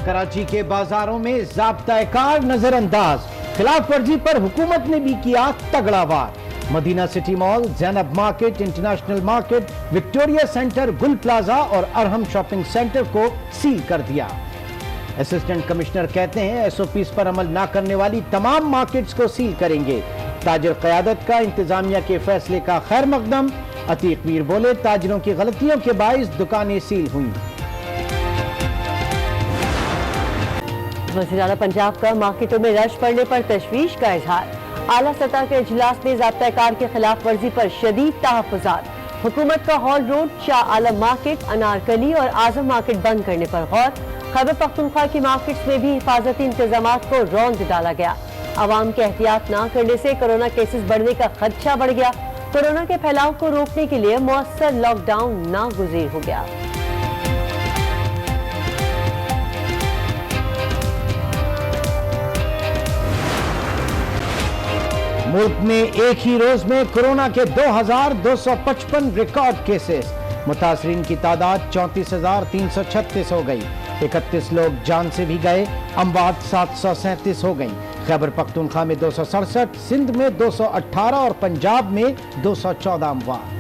کراچی کے بازاروں میں ضابطۂ کار نظر انداز، خلاف ورزی پر حکومت نے بھی کیا تگڑا وار۔ Madina city mall, Zainab market, international market, Victoria centre, Gul plaza اور ارہم شاپنگ سینٹر کو سیل کر دیا۔ اسسٹنٹ کمشنر کہتے ہیں ایس او پیز پر عمل نہ کرنے والی تمام مارکیٹس کو سیل کریں گے۔ تاجر قیادت کا انتظامیہ کے فیصلے کا خیر مقدم۔ عتیق میر بولے تاجروں کی غلطیوں کے باعث دکانیں سیل ہوئیں۔ وزیر اعلیٰ پنجاب کا مارکیٹوں میں رش پڑنے پر تشویش کا اظہار۔ اعلیٰ سطح کے اجلاس میں ضابطۂ کار کی خلاف ورزی پر شدید تحفظات۔ حکومت کا hall road, Shah Alam market, Anarkali اور اعظم مارکیٹ بند کرنے پر غور۔ خیبر پختونخوا کی مارکیٹس میں بھی حفاظتی انتظامات کو روند ڈالا گیا۔ عوام کے احتیاط نہ کرنے سے کورونا کیسز بڑھنے کا خدشہ بڑھ گیا۔ کورونا کے پھیلاؤ کو روکنے کے لیے مؤثر لاک ڈاؤن ناگزیر ہو گیا۔ ملک میں ایک ہی روز میں کورونا کے 2255 ریکارڈ کیسز، متاثرین کی تعداد 34,336 ہو گئی۔ 31 لوگ جان سے بھی گئے، اموات 737 ہو گئیں۔ خیبر پختونخوا میں 267، سندھ میں 218 اور پنجاب میں 214 اموات۔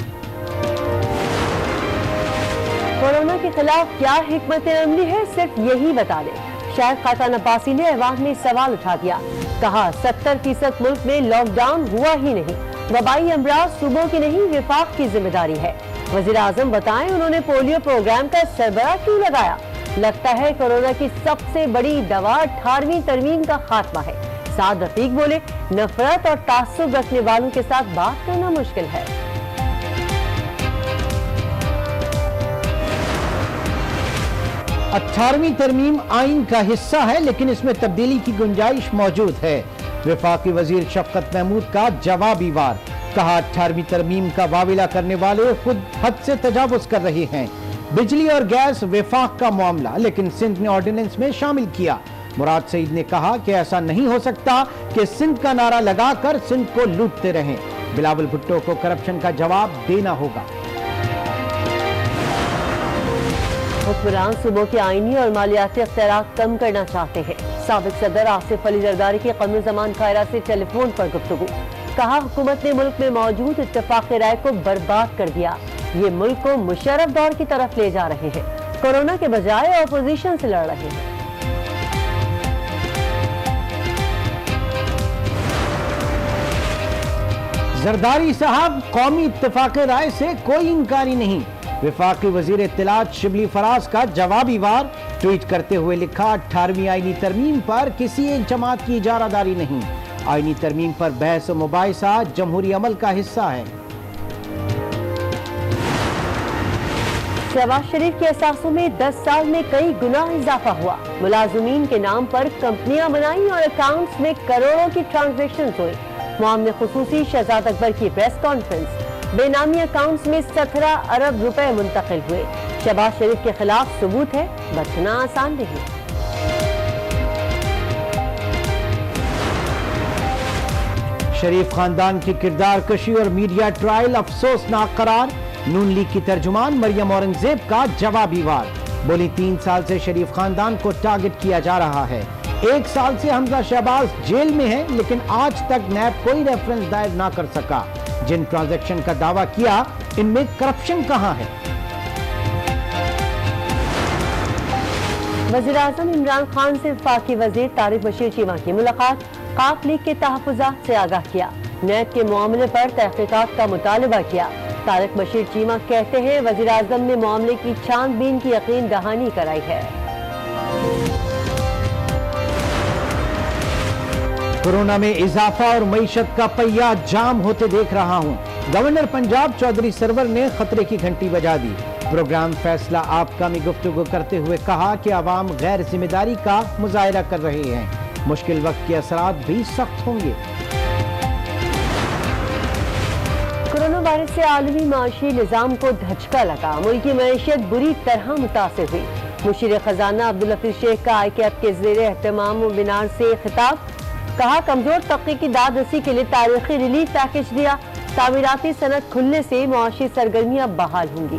کورونا کے خلاف کیا حکمت عملی ہے، صرف یہی بتا دیں۔ شاہد خاقان عباسی نے ایوان میں سوال اٹھا دیا، کہا 70% ملک میں لاک ڈاؤن ہوا ہی نہیں۔ وبائی امراض صوبوں کی نہیں، وفاق کی ذمہ داری ہے۔ وزیر اعظم بتائیں انہوں نے پولیو پروگرام کا سربراہ کیوں لگایا؟ لگتا ہے کورونا کی سب سے بڑی دوا 18ویں ترمیم کا خاتمہ ہے۔ سعد رفیق بولے نفرت اور تعصب رکھنے والوں کے ساتھ بات کرنا مشکل ہے۔ 18ویں ترمیم آئین کا حصہ ہے لیکن اس میں تبدیلی کی گنجائش موجود ہے۔ وفاقی وزیر شفقت محمود کا جوابی وار، کہا 18ویں ترمیم کا واویلا کرنے والے خود حد سے تجاوز کر رہے ہیں۔ بجلی اور گیس وفاق کا معاملہ لیکن سندھ نے آرڈیننس میں شامل کیا۔ مراد سعید نے کہا کہ ایسا نہیں ہو سکتا کہ سندھ کا نعرہ لگا کر سندھ کو لوٹتے رہیں۔ بلاول بھٹو کو کرپشن کا جواب دینا ہوگا۔ حکمران صوبوں کے آئینی اور مالیاتی اختیارات کم کرنا چاہتے ہیں۔ سابق صدر آصف علی زرداری کی قمر زمان خیرہ سے ٹیلی فون پر گفتگو، کہا حکومت نے ملک میں موجود اتفاق رائے کو برباد کر دیا۔ یہ ملک کو مشرف دور کی طرف لے جا رہے ہیں، کورونا کے بجائے اپوزیشن سے لڑ رہے ہیں۔ زرداری صاحب، قومی اتفاق رائے سے کوئی انکاری نہیں۔ وفاقی وزیر اطلاعات شبلی فراز کا جوابی وار، ٹویٹ کرتے ہوئے لکھا 18ویں آئینی ترمیم پر کسی ایک جماعت کی اجارہ داری نہیں۔ آئینی ترمیم پر بحث و مباحثہ جمہوری عمل کا حصہ ہے۔ شہباز شریف کے اثاثوں میں 10 سال میں کئی گنا اضافہ ہوا۔ ملازمین کے نام پر کمپنیاں بنائیں اور اکاؤنٹس میں کروڑوں کی ٹرانزیکشنز ہوئی۔ معاملے خصوصی شہزاد اکبر کی پریس کانفرنس، بے نامی اکاؤنٹس میں 17 ارب روپے منتقل ہوئے۔ شہباز شریف کے خلاف ثبوت ہے، بچنا آسان نہیں۔ شریف خاندان کی کردار کشی اور میڈیا ٹرائل افسوسناک قرار، نون لیگ کی ترجمان مریم اورنگزیب کا جوابی وار، بولی 3 سال سے شریف خاندان کو ٹارگٹ کیا جا رہا ہے۔ 1 سال سے حمزہ شہباز جیل میں ہے لیکن آج تک نیب کوئی ریفرنس دائر نہ کر سکا۔ جن ٹرانزیکشن کا دعویٰ کیا ان میں کرپشن کہاں ہے؟ وزیر اعظم عمران خان سے وفاقی وزیر طارق بشیر چیمہ کی ملاقات، قاف لیگ کے تحفظات سے آگاہ کیا، نیب کے معاملے پر تحقیقات کا مطالبہ کیا۔ طارق بشیر چیمہ کہتے ہیں وزیر اعظم نے معاملے کی چھان بین کی یقین دہانی کرائی ہے۔ کورونا میں اضافہ اور معیشت کا پہیہ جام ہوتے دیکھ رہا ہوں۔ گورنر پنجاب چودھری سرور نے خطرے کی گھنٹی بجا دی۔ پروگرام فیصلہ آپ کا میں گفتگو کرتے ہوئے کہا کہ عوام غیر ذمہ داری کا مظاہرہ کر رہے ہیں، مشکل وقت کے اثرات بھی سخت ہوں گے۔ کورونا وائرس سے عالمی معاشی نظام کو دھچکا لگا، ملکی معیشت بری طرح متاثر ہوئی۔ مشیر خزانہ عبدالحفیظ شیخ کا IKF کے زیر اہتمام ویبینار سے خطاب، کہا کمزور طبقے کی داد رسی کے لیے تاریخی ریلیف پیکج دیا، تعمیراتی صنعت کھلنے سے معاشی سرگرمیاں بحال ہوں گی۔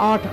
8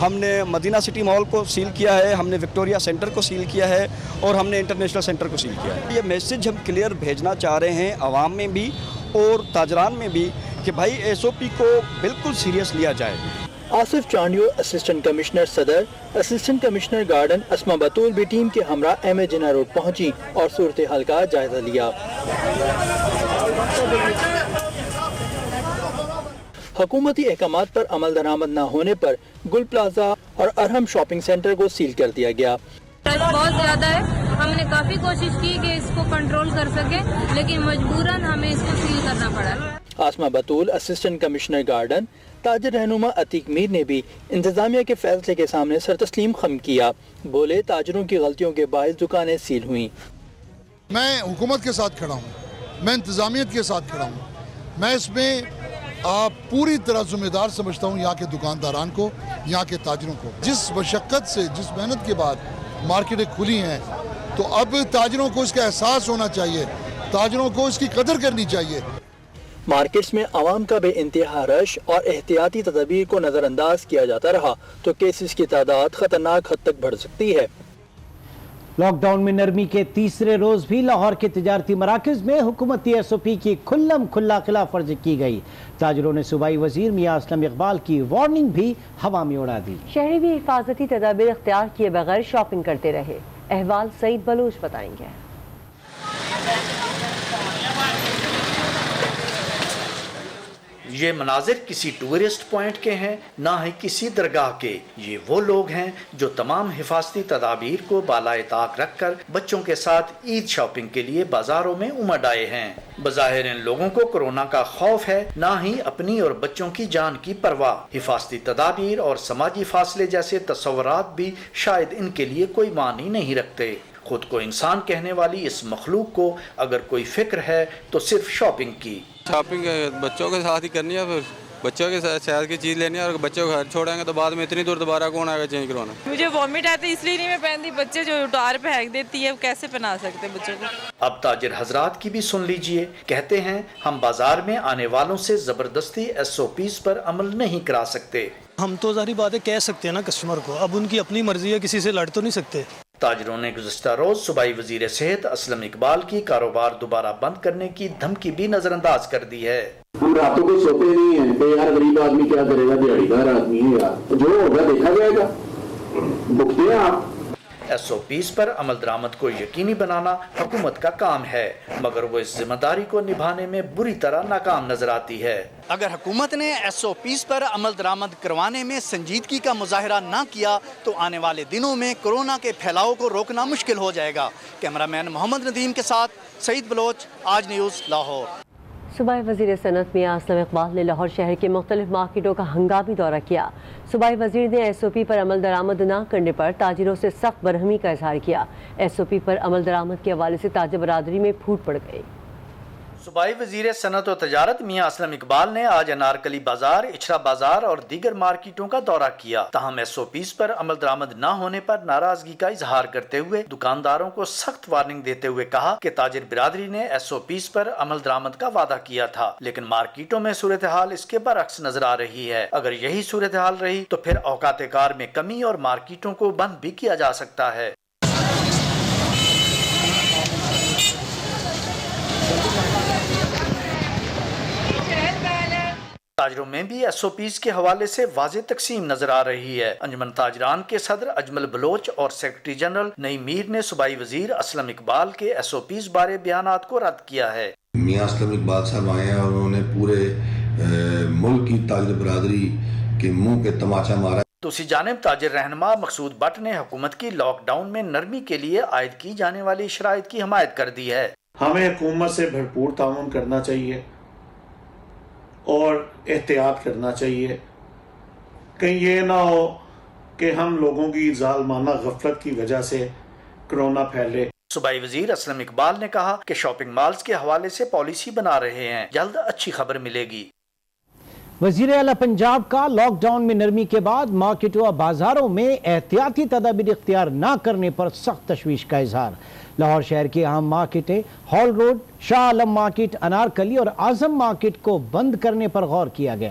ہم نے مدینہ سٹی مال کو سیل کیا ہے، ہم نے وکٹوریہ سینٹر کو سیل کیا ہے اور ہم نے انٹرنیشنل سینٹر کو سیل کیا ہے۔ یہ میسج ہم کلیئر بھیجنا چاہ رہے ہیں عوام میں بھی اور تاجران میں بھی کہ بھائی ایس او پی کو بالکل سیریس لیا جائے۔ آصف چانڈیو اسسٹنٹ کمشنر صدر، اسسٹنٹ کمشنر گارڈن اسما بطول بھی ٹیم کے ہمراہ ایم اے جناح روڈ پہنچی اور صورتحال کا جائزہ لیا۔ حکومتی احکامات پر عمل درآمد نہ ہونے پر گل پلازا اور ارہم شاپنگ سینٹر کو سیل کر دیا گیا۔ بہت زیادہ ہے، ہم نے کافی کوشش کی کہ اس کو کنٹرول کر سکیں لیکن مجبوراً ہمیں اس کو سیل کرنا پڑا۔ آسما بطول اسسٹنٹ کمشنر گارڈن، تاجر رہنما عتیق میر نے بھی انتظامیہ کے فیصلے کے سامنے سر تسلیم خم کیا۔ بولے تاجروں کی غلطیوں کے باعث دکانیں سیل ہوئیں۔ میں حکومت کے ساتھ کھڑا ہوں، میں انتظامیت کے ساتھ کھڑا ہوں، میں اس میں پوری طرح ذمہ دار سمجھتا ہوں یہاں کے دکانداران کو، یہاں کے تاجروں کو۔ جس مشقت سے، جس محنت کے بعد مارکیٹیں کھلی ہیں تو اب تاجروں کو اس کا احساس ہونا چاہیے، تاجروں کو اس کی قدر کرنی چاہیے۔ مارکیٹس میں عوام کا بے انتہا رش اور احتیاطی تدابیر کو نظر انداز کیا جاتا رہا تو کیسز کی تعداد خطرناک حد تک بڑھ سکتی ہے۔ لاک ڈاؤن میں نرمی کے تیسرے روز بھی لاہور کے تجارتی مراکز میں حکومتی ایس او پی کی کھلم کھلا خلاف ورزی کی گئی۔ تاجروں نے صوبائی وزیر میاں اسلم اقبال کی وارننگ بھی ہوا میں اڑا دی۔ شہری بھی حفاظتی تدابیر اختیار کیے بغیر شاپنگ کرتے رہے۔ احوال سعید بلوچ بتائیں گے۔ یہ مناظر کسی ٹورسٹ پوائنٹ کے ہیں، نہ ہی کسی درگاہ کے۔ یہ وہ لوگ ہیں جو تمام حفاظتی تدابیر کو بالائے طاق رکھ کر بچوں کے ساتھ عید شاپنگ کے لیے بازاروں میں امڈ آئے ہیں۔ بظاہر ان لوگوں کو کورونا کا خوف ہے، نہ ہی اپنی اور بچوں کی جان کی پرواہ۔ حفاظتی تدابیر اور سماجی فاصلے جیسے تصورات بھی شاید ان کے لیے کوئی معنی نہیں رکھتے۔ خود کو انسان کہنے والی اس مخلوق کو اگر کوئی فکر ہے تو صرف شاپنگ کی۔ شاپنگ بچوں کے ساتھ ہی کرنی ہے، پھر بچوں کے ساتھ شہر کی چیز لینی ہے، اور بچوں کو گھر چھوڑیں گے تو بعد میں اتنی دور دوبارہ کون آئے گا چینج کروانا۔ مجھے وامٹ آتی اس لیے نہیں میں پہنتی، بچے جو ٹار پہ پھینک دیتی ہے کیسے پہنا سکتے بچوں کو۔ اب تاجر حضرات کی بھی سن لیجئے، کہتے ہیں ہم بازار میں آنے والوں سے زبردستی ایس او پیز پر عمل نہیں کرا سکتے۔ ہم تو ظاہری بات ہے کہہ سکتے ہیں نا کسٹمر کو، اب ان کی اپنی مرضی ہے، کسی سے لڑ تو نہیں سکتے۔ تاجروں نے گزشتہ روز صوبائی وزیر صحت اسلم اقبال کی کاروبار دوبارہ بند کرنے کی دھمکی بھی نظر انداز کر دی ہے۔ ہم راتوں کو سوتے نہیں ہیں کہ یار غریب آدمی کیا کرے گا، دیہڑی دار آدمی ہے یار، جو ہوگا دیکھا جائے گا، بکتے ہیں آپ۔ ایس او پیز پر عمل درآمد کو یقینی بنانا حکومت کا کام ہے، مگر وہ اس ذمہ داری کو نبھانے میں بری طرح ناکام نظر آتی ہے۔ اگر حکومت نے ایس او پیز پر عمل درآمد کروانے میں سنجیدگی کا مظاہرہ نہ کیا تو آنے والے دنوں میں کورونا کے پھیلاؤ کو روکنا مشکل ہو جائے گا۔ کیمرہ مین محمد ندیم کے ساتھ سعید بلوچ، آج نیوز، لاہور۔ صوبائی وزیر صنعت میاں اسلم اقبال نے لاہور شہر کے مختلف مارکیٹوں کا ہنگامی دورہ کیا۔ صوبائی وزیر نے ایس او پی پر عمل درآمد نہ کرنے پر تاجروں سے سخت برہمی کا اظہار کیا۔ ایس او پی پر عمل درآمد کے حوالے سے تاجر برادری میں پھوٹ پڑ گئی۔ صوبائی وزیر صنعت و تجارت میاں اسلم اقبال نے آج انارکلی بازار، اچھرا بازار اور دیگر مارکیٹوں کا دورہ کیا۔ تاہم ایس او پیز پر عمل درآمد نہ ہونے پر ناراضگی کا اظہار کرتے ہوئے دکانداروں کو سخت وارننگ دیتے ہوئے کہا کہ تاجر برادری نے ایس او پیز پر عمل درآمد کا وعدہ کیا تھا، لیکن مارکیٹوں میں صورتحال اس کے برعکس نظر آ رہی ہے۔ اگر یہی صورتحال رہی تو پھر اوقات کار میں کمی اور مارکیٹوں کو بند بھی کیا جا سکتا ہے۔ تاجروں میں بھی ایس او پیز کے حوالے سے واضح تقسیم نظر آ رہی ہے۔ انجمن تاجران کے صدر اجمل بلوچ اور سیکرٹری جنرل نعیم میر نے صوبائی وزیر اسلم اقبال کے ایس او پیز بارے بیانات کو رد کیا ہے۔ میاں اسلم اقبال صاحب آئے ہیں اور انہوں نے پورے ملک کی تاجر برادری کے منہ پہ تماچا مارا۔ دوسری جانب تاجر رہنما مقصود بٹ نے حکومت کی لاک ڈاؤن میں نرمی کے لیے عائد کی جانے والی شرائط کی حمایت کر دی ہے۔ ہمیں حکومت سے بھرپور تعاون کرنا چاہیے اور احتیاط کرنا چاہیے، کہیں یہ نہ ہو کہ ہم لوگوں کی ظالمانہ غفلت کی وجہ سے کرونا پھیلے۔ صوبائی وزیر اسلم اقبال نے کہا کہ شاپنگ مالز کے حوالے سے پالیسی بنا رہے ہیں، جلد اچھی خبر ملے گی۔ وزیر اعلیٰ پنجاب کا لاک ڈاؤن میں نرمی کے بعد مارکیٹوں اور بازاروں میں احتیاطی تدابیر اختیار نہ کرنے پر سخت تشویش کا اظہار۔ لاہور شہر کی اہم مارکیٹیں hall road, Shah Alam market, Anarkali اور اعظم مارکیٹ کو بند کرنے پر غور کیا گیا۔